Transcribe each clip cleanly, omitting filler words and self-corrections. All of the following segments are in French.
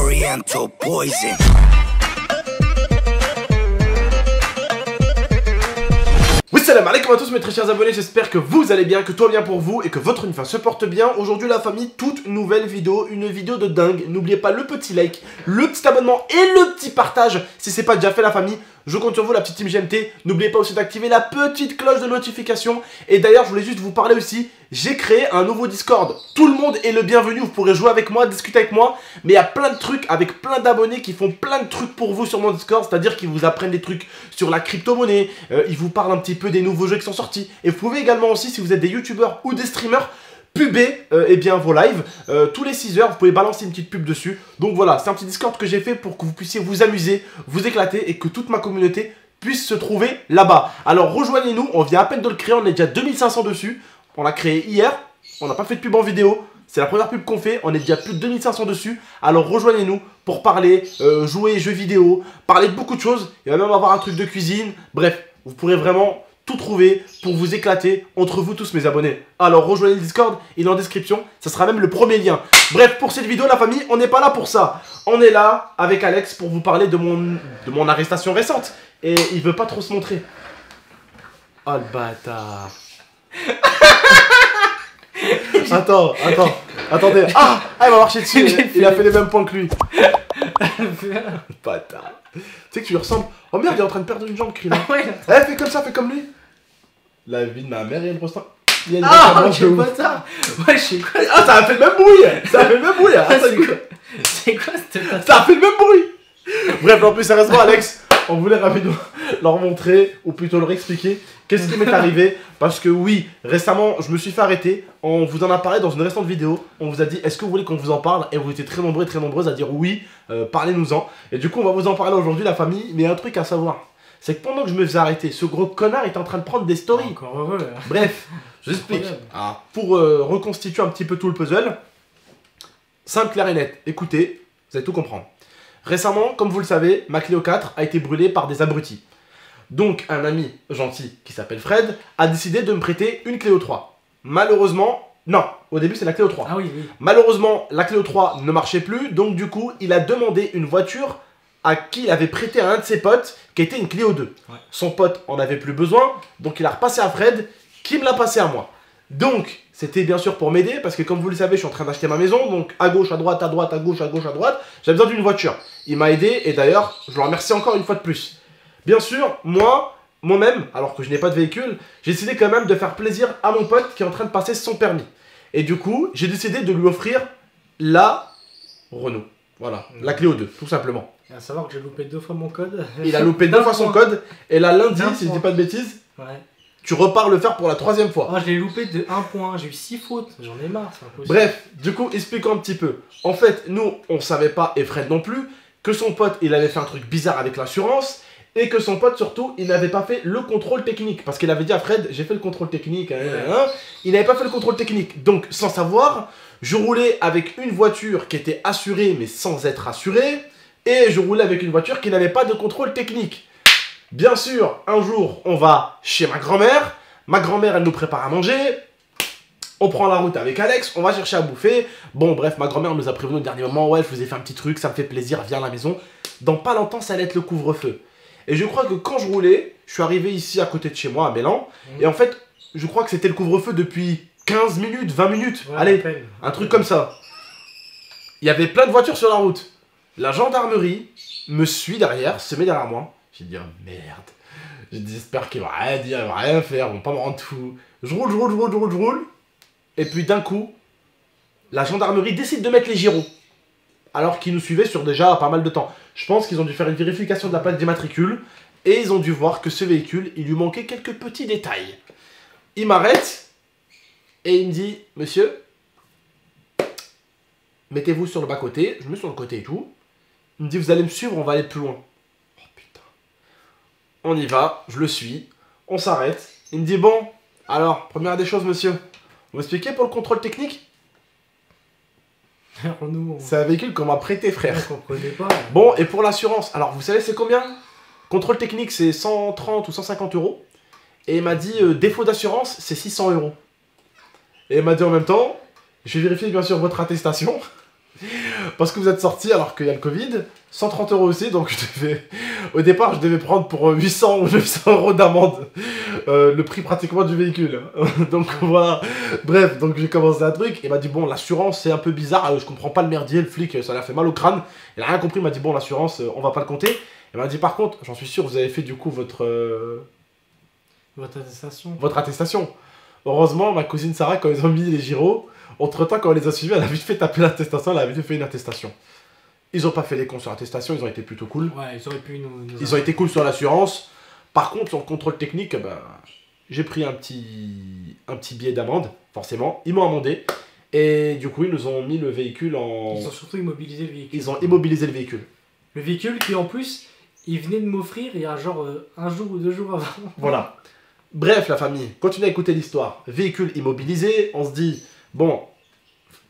Oriental poison. Salam alaikum à tous mes très chers abonnés, j'espère que vous allez bien, que tout va bien pour vous et que votre univers se porte bien. Aujourd'hui la famille, toute nouvelle vidéo, une vidéo de dingue. N'oubliez pas le petit like, le petit abonnement et le petit partage si c'est pas déjà fait la famille. Je compte sur vous la petite team GMT. N'oubliez pas aussi d'activer la petite cloche de notification. Et d'ailleurs je voulais juste vous parler aussi, j'ai créé un nouveau Discord. Tout le monde est le bienvenu, vous pourrez jouer avec moi, discuter avec moi. Mais il y a plein de trucs avec plein d'abonnés qui font plein de trucs pour vous sur mon Discord. C'est-à-dire qu'ils vous apprennent des trucs sur la crypto-monnaie, ils vous parlent un petit peu des nouveaux jeux qui sont sortis. Et vous pouvez également aussi, si vous êtes des youtubeurs ou des streamers, puber eh bien, vos lives. Tous les 6 heures, vous pouvez balancer une petite pub dessus. Donc voilà, c'est un petit Discord que j'ai fait pour que vous puissiez vous amuser, vous éclater et que toute ma communauté puisse se trouver là-bas. Alors rejoignez-nous, on vient à peine de le créer, on est déjà 2500 dessus. On l'a créé hier, on n'a pas fait de pub en vidéo. C'est la première pub qu'on fait, on est déjà plus de 2500 dessus. Alors rejoignez-nous pour parler, jouer jeux vidéo, parler de beaucoup de choses. Il va même avoir un truc de cuisine. Bref, vous pourrez vraiment tout trouver pour vous éclater entre vous tous mes abonnés. Alors rejoignez le Discord, il est en description, ça sera même le premier lien. Bref, pour cette vidéo la famille, on n'est pas là pour ça. On est là avec Alex pour vous parler de mon arrestation récente. Et il veut pas trop se montrer. Oh le bâtard. Attendez. Ah, il m'a marché dessus, il a fait les mêmes points que lui. Bâtard. Tu sais que tu lui ressembles. Oh merde, il est en train de perdre une jambe, Krillin. Fais comme ça, fais comme lui. La vie de ma mère, il y a une grosse. Il y a une quel bâtard. Ouais, je sais quoi. Ah, ça a fait le même bruit. C'est quoi cette bâtard? Ça a fait le même bruit. Bref, en plus, sérieusement, Alex, on voulait rapidement leur montrer, ou plutôt leur expliquer qu'est-ce qui m'est arrivé. Parce que oui, récemment, je me suis fait arrêter. On vous en a parlé dans une récente vidéo. On vous a dit, est-ce que vous voulez qu'on vous en parle? Et vous étiez très nombreux et très nombreuses à dire oui, parlez-nous-en. Et du coup, on va vous en parler aujourd'hui, la famille. Mais il y a un truc à savoir, c'est que pendant que je me faisais arrêter, ce gros connard est en train de prendre des stories. Encore heureux. Bref, je vous explique. Pour reconstituer un petit peu tout le puzzle, simple, clair et net. Écoutez, vous allez tout comprendre. Récemment, comme vous le savez, ma Clio 4 a été brûlée par des abrutis. Donc, un ami gentil qui s'appelle Fred a décidé de me prêter une Clio 3. Malheureusement, non, au début c'est la Clio 3. Ah oui, oui. Malheureusement, la Clio 3 ne marchait plus, donc du coup, il a demandé une voiture à qui il avait prêté à un de ses potes, qui était une Clio 2. Ouais. Son pote en avait plus besoin, donc il a repassé à Fred, qui me l'a passé à moi. Donc, c'était bien sûr pour m'aider, parce que comme vous le savez, je suis en train d'acheter ma maison, donc à gauche, à droite, à droite, à gauche, à gauche, à droite, j'avais besoin d'une voiture. Il m'a aidé, et d'ailleurs, je le remercie encore une fois de plus. Bien sûr, moi-même, alors que je n'ai pas de véhicule, j'ai décidé quand même de faire plaisir à mon pote qui est en train de passer son permis. Et du coup, j'ai décidé de lui offrir la Renault. Voilà, la Clio 2, tout simplement. À savoir que j'ai loupé 2 fois mon code. Il a loupé 2 fois son code, et là, lundi, si je dis pas de bêtises, tu repars le faire pour la 3e fois. Oh, je l'ai loupé de 1 point, j'ai eu 6 fautes, j'en ai marre, c'est impossible. Bref, du coup, expliquons un petit peu. En fait, nous, on savait pas, et Fred non plus, que son pote, il avait fait un truc bizarre avec l'assurance, et que son pote, surtout, il n'avait pas fait le contrôle technique. Parce qu'il avait dit à Fred, j'ai fait le contrôle technique, il n'avait pas fait le contrôle technique. Donc, sans savoir, je roulais avec une voiture qui était assurée, mais sans être assurée, et je roulais avec une voiture qui n'avait pas de contrôle technique. Bien sûr, un jour, on va chez ma grand-mère. Ma grand-mère, elle nous prépare à manger. On prend la route avec Alex, on va chercher à bouffer. Bon, bref, ma grand-mère nous a prévenu au dernier moment. Ouais, je vous ai fait un petit truc, ça me fait plaisir, viens à la maison. Dans pas longtemps, ça allait être le couvre-feu. Et je crois que quand je roulais, je suis arrivé ici à côté de chez moi, à Mélan. Et en fait, je crois que c'était le couvre-feu depuis 15 minutes, 20 minutes. Ouais, allez, un truc comme ça. Il y avait plein de voitures sur la route. La gendarmerie me suit derrière, se met derrière moi. J'ai dit, oh merde. J'ai dit, j'espère qu'il va rien dire, il va rien faire, ils vont pas me rendre fou. Je roule. Et puis d'un coup, la gendarmerie décide de mettre les gyros. Alors qu'ils nous suivaient sur déjà pas mal de temps. Je pense qu'ils ont dû faire une vérification de la plaque d'immatricule. Et ils ont dû voir que ce véhicule, il lui manquait quelques petits détails. Il m'arrête. Et il me dit, monsieur, mettez-vous sur le bas-côté. Je me mets sur le côté et tout. Il me dit, vous allez me suivre, on va aller plus loin. On y va, je le suis, on s'arrête. Il me dit, bon, alors, première des choses, monsieur, vous m'expliquez pour le contrôle technique? C'est un véhicule qu'on m'a prêté, frère. On connaît pas. Bon, et pour l'assurance, alors, vous savez, c'est combien? Contrôle technique, c'est 130 ou 150 euros. Et il m'a dit, défaut d'assurance, c'est 600 euros. Et il m'a dit en même temps, je vais vérifier, bien sûr, votre attestation. parce que vous êtes sorti alors qu'il y a le Covid. 130 € aussi, donc au départ, je devais prendre pour 800 ou 900 € d'amende le prix pratiquement du véhicule. Donc voilà, bref, donc j'ai commencé un truc, il m'a dit bon, l'assurance c'est un peu bizarre, je comprends pas le merdier, le flic, ça lui a fait mal au crâne, il a rien compris, il m'a dit bon, l'assurance, on va pas le compter. Il m'a dit par contre, j'en suis sûr, vous avez fait du coup votre attestation. Votre attestation. Heureusement, ma cousine Sarah, quand ils ont mis les gyros, entre temps, quand on les a suivis, elle a vite fait taper l'attestation, elle a vite fait une attestation. Ils ont pas fait les cons sur l'attestation, ils ont été plutôt cool. Ouais, ils auraient pu nous ils ont été cool sur l'assurance. Par contre, sur le contrôle technique, ben, j'ai pris un petit billet d'amende, forcément. Ils m'ont amendé. Et du coup, ils nous ont mis le véhicule en... Ils ont surtout immobilisé le véhicule. Ils ont immobilisé le véhicule. Le véhicule qui, en plus, il venait de m'offrir il y a genre un jour ou 2 jours avant. Voilà. Bref, la famille, continuez à écouter l'histoire. Véhicule immobilisé, on se dit, bon...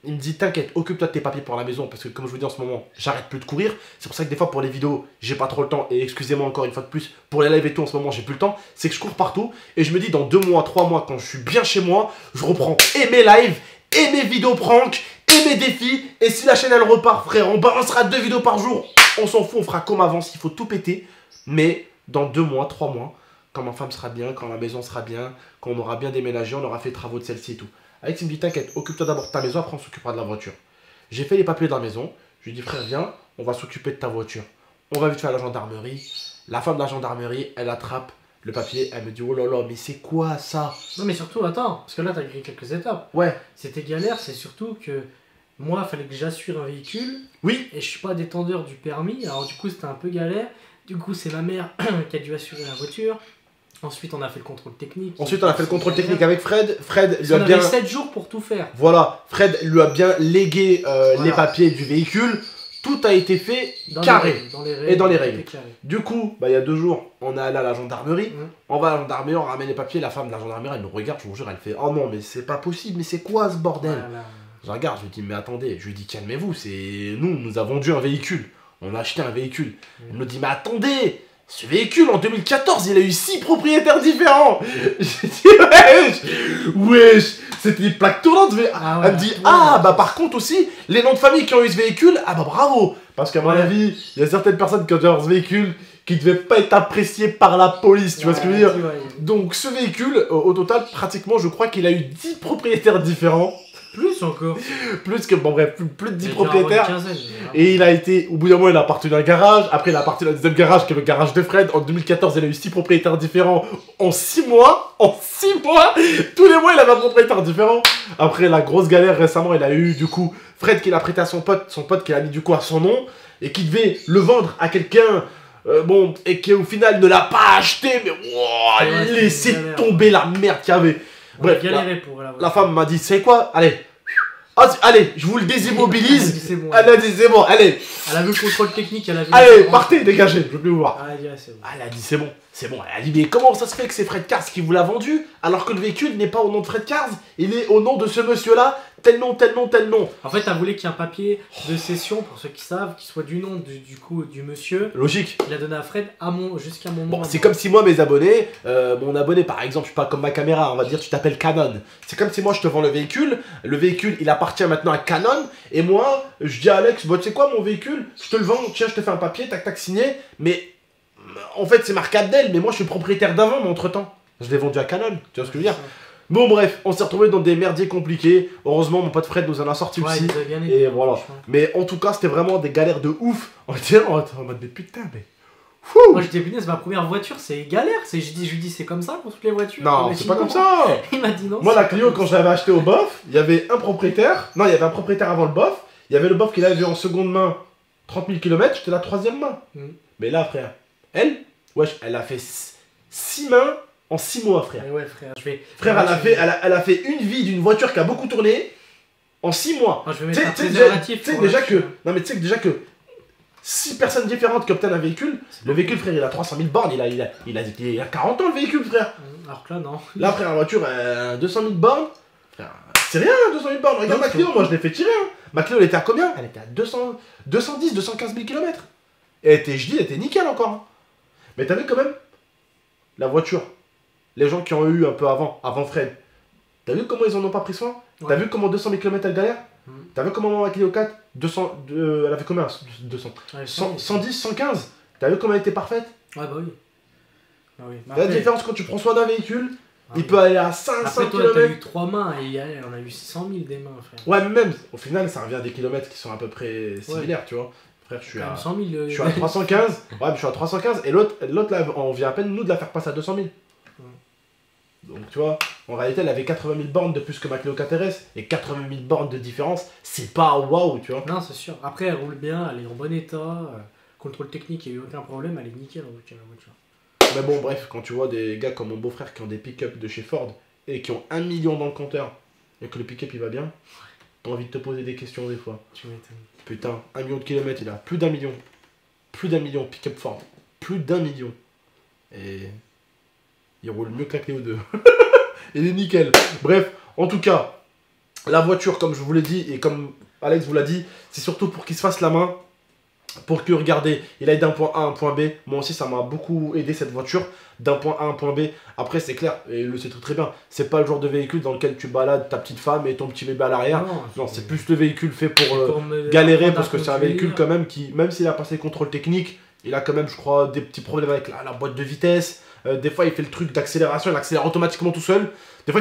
Il me dit, t'inquiète, occupe-toi de tes papiers pour la maison, parce que comme je vous dis en ce moment, j'arrête plus de courir. C'est pour ça que des fois pour les vidéos, j'ai pas trop le temps, et excusez-moi encore une fois de plus, pour les lives et tout en ce moment, j'ai plus le temps. C'est que je cours partout, et je me dis, dans 2 mois, 3 mois, quand je suis bien chez moi, je reprends et mes lives, et mes vidéos prank, et mes défis, et si la chaîne elle repart, frère, on balancera 2 vidéos par jour. On s'en fout, on fera comme avant, il faut tout péter. Mais dans 2 mois, 3 mois, quand ma femme sera bien, quand la maison sera bien, quand on aura bien déménagé, on aura fait les travaux de celle-ci et tout. Alex il me dit t'inquiète, occupe-toi d'abord de ta maison, après on s'occupera de la voiture. J'ai fait les papiers de la maison, je lui ai dit frère viens, on va s'occuper de ta voiture. On va vite faire la gendarmerie. La femme de la gendarmerie, elle attrape le papier, elle me dit oh là là mais c'est quoi ça? Non mais surtout attends, parce que là t'as écrit quelques étapes. Ouais. C'était galère, c'est surtout que moi il fallait que j'assure un véhicule. Oui. Et je suis pas détendeur du permis, alors du coup c'était un peu galère. Du coup c'est ma mère qui a dû assurer la voiture. Ensuite, on a fait le contrôle technique. Ensuite, on a fait le contrôle technique avec Fred. Fred lui a bien... On avait 7 jours pour tout faire. Voilà. Fred lui a bien légué les papiers du véhicule. Tout a été fait carré. Dans les règles. Du coup, bah, il y a 2 jours, on est allé à la gendarmerie. On va à la gendarmerie, on ramène les papiers. La femme de la gendarmerie, elle nous regarde, je vous jure, elle fait oh non, mais c'est pas possible, mais c'est quoi ce bordel? Je regarde, je lui dis mais attendez, je lui dis calmez-vous, c'est nous avons vendu un véhicule. On a acheté un véhicule. Elle nous dit mais attendez! Ce véhicule, en 2014, il a eu 6 propriétaires différents. J'ai dit, wesh, c'était des plaques tournantes. Elle me dit, bah par contre aussi, les noms de famille qui ont eu ce véhicule, bah bravo. Parce qu'à mon avis, il y a certaines personnes qui ont eu ce véhicule qui ne devaient pas être appréciées par la police, tu vois ce que je veux dire. Donc ce véhicule, au total, pratiquement, je crois qu'il a eu 10 propriétaires différents. Plus encore. Plus que, bon bref, plus de 10 propriétaires. Et il a été, au bout d'un moment, il a appartenu à un garage. Après, il a appartenu à un deuxième garage, qui est le garage de Fred. En 2014, il a eu 6 propriétaires différents en 6 mois. En 6 mois, tous les mois, il avait un propriétaire différent. Après, la grosse galère récemment, il a eu, du coup, Fred qui l'a prêté à son pote qui l'a mis, du coup, à son nom. Et qui devait le vendre à quelqu'un. Bon, et qui au final ne l'a pas acheté. Mais, wow, laissez tomber la merde qu'il y avait. Bref, la femme m'a dit, c'est quoi? Allez, allez, je vous le désimmobilise. Elle a dit, c'est bon, allez. Elle a vu le contrôle technique, elle a vu. Allez, partez, dégagez, je veux plus vous voir. Elle a dit, c'est bon. C'est bon, elle a dit mais comment ça se fait que c'est Fred Cars qui vous l'a vendu alors que le véhicule n'est pas au nom de Fred Cars, il est au nom de ce monsieur là, tel nom, tel nom, tel nom. En fait elle voulait qu'il y ait un papier de cession pour ceux qui savent, qui soit du nom du monsieur. Logique. Il a donné à Fred jusqu'à mon nom. Bon c'est comme si moi mes abonnés, mon abonné par exemple, je suis pas comme ma caméra, on va dire tu t'appelles Canon. C'est comme si moi je te vends le véhicule il appartient maintenant à Canon et moi je dis à Alex, bon tu sais quoi mon véhicule, je te le vends, tiens je te fais un papier, tac tac signé, mais... En fait, c'est marqué Abdel, mais moi je suis propriétaire d'avant, mais entre temps, je l'ai vendu à Canon, tu vois ce que je veux dire? Bon, bref, on s'est retrouvé dans des merdiers compliqués. Heureusement, mon pote Fred nous en a sorti aussi. Et voilà. Mais en tout cas, c'était vraiment des galères de ouf. On était en mode, mais putain, mais. Fou. Moi j'étais punaise, ma première voiture, c'est galère. Je lui dis, c'est comme ça pour toutes les voitures? Non, c'est pas comme ça. Il m'a dit non. Moi, la Clio, quand je l'avais acheté au bof, il y avait un propriétaire. Non, il y avait un propriétaire avant le bof. Il y avait le bof qui l'avait en seconde main 30 000 km, j'étais la 3e main. Mais là, frère, elle. Wesh, elle a fait 6 mains en 6 mois, frère. Ouais, frère, Frère, elle a fait une vie d'une voiture qui a beaucoup tourné en 6 mois. Je vais mettre un préservatif. Tu sais déjà que... Non, mais tu sais déjà que 6 personnes différentes qui obtiennent un véhicule, le véhicule, frère, il a 300 000 bornes, il a 40 ans, le véhicule, frère. Alors que là, non. Là, frère, la voiture, 200 000 bornes. Frère, c'est rien, 200 000 bornes. Regarde ma Clio, moi, je l'ai fait tirer. Hein. Ma Clio, elle était à combien? Elle était à 210, 215 000 km. Et elle était nickel encore. Hein. Mais t'as vu quand même la voiture, les gens qui ont eu un peu avant Fred, t'as vu comment ils en ont pas pris soin? T'as vu comment 200 000 km elle galère? T'as vu comment ma Clio 4 elle avait combien 200 Ouais, 110, 115. T'as vu comment elle était parfaite? Ouais, bah oui. Bah oui. La différence quand tu prends soin d'un véhicule, il peut aller à 500 Après, toi, km. t'as eu 3 mains et on a eu 600 000 des mains, frère. Ouais, mais même, au final, ça revient à des kilomètres qui sont à peu près similaires, tu vois. Frère, je suis à 100 000, je suis à 315. Ouais, mais je suis à 315. Et l'autre, là, on vient à peine, nous, de la faire passer à 200 000. Donc, tu vois, en réalité, elle avait 80 000 bornes de plus que ma Clio 4 RS. Et 80 000 bornes de différence, c'est pas waouh, tu vois. Non, c'est sûr. Après, elle roule bien, elle est en bon état. Contrôle technique, il n'y a eu aucun problème, elle est nickel en voiture. Mais bon, bref, quand tu vois des gars comme mon beau-frère qui ont des pick-up de chez Ford et qui ont 1 million dans le compteur et que le pick-up il va bien, t'as envie de te poser des questions des fois. Tu m'étonnes. Putain, 1 million de kilomètres, il a plus d'1 million. Plus d'1 million, pick-up Ford. Plus d'1 million. Et il roule mieux que la Clio 2. Il est nickel. Bref, en tout cas, la voiture, comme je vous l'ai dit et comme Alex vous l'a dit, c'est surtout pour qu'il se fasse la main. Pour que, regardez, il aille d'un point A à un point B. Moi aussi, ça m'a beaucoup aidé cette voiture. D'un point A à un point B. Après, c'est clair, et il le sait très bien, c'est pas le genre de véhicule dans lequel tu balades ta petite femme et ton petit bébé à l'arrière. Non, c'est plus le véhicule fait pour galérer, parce que c'est un véhicule quand même qui, même s'il a passé le contrôle technique, il a quand même, je crois, des petits problèmes avec la boîte de vitesse. Des fois, il fait le truc d'accélération, il accélère automatiquement tout seul. Des fois,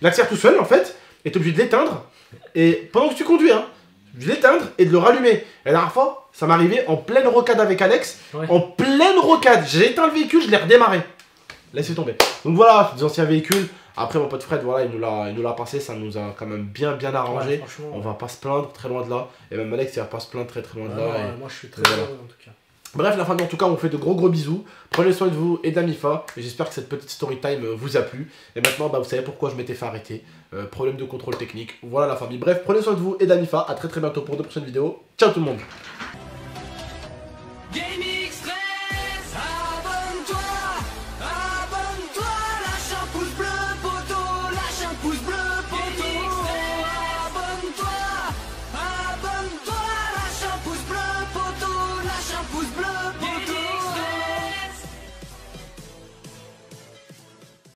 il accélère tout seul, en fait, et t'es obligé de l'éteindre. Et pendant que tu conduis, hein, de l'éteindre et de le rallumer. Et la dernière fois, ça m'arrivait en pleine rocade avec Alex. Ouais. En pleine rocade, j'ai éteint le véhicule, je l'ai redémarré. Laissez tomber. Donc voilà, des anciens véhicules. Après, mon pote Fred, voilà, il nous l'a passé, ça nous a quand même bien arrangé. Ouais, on va pas se plaindre très loin de là. Et même Alex, il va pas se plaindre très loin de là. Et moi, je suis très heureux en tout cas. Bref, la fin, en tout cas, on fait de gros bisous. Prenez soin de vous et de la MIFA. Et j'espère que cette petite story time vous a plu. Et maintenant, bah, vous savez pourquoi je m'étais fait arrêter. Problème de contrôle technique. Voilà la famille. Bref, prenez soin de vous et de la MIFA. A très bientôt pour de prochaines vidéos. Ciao tout le monde.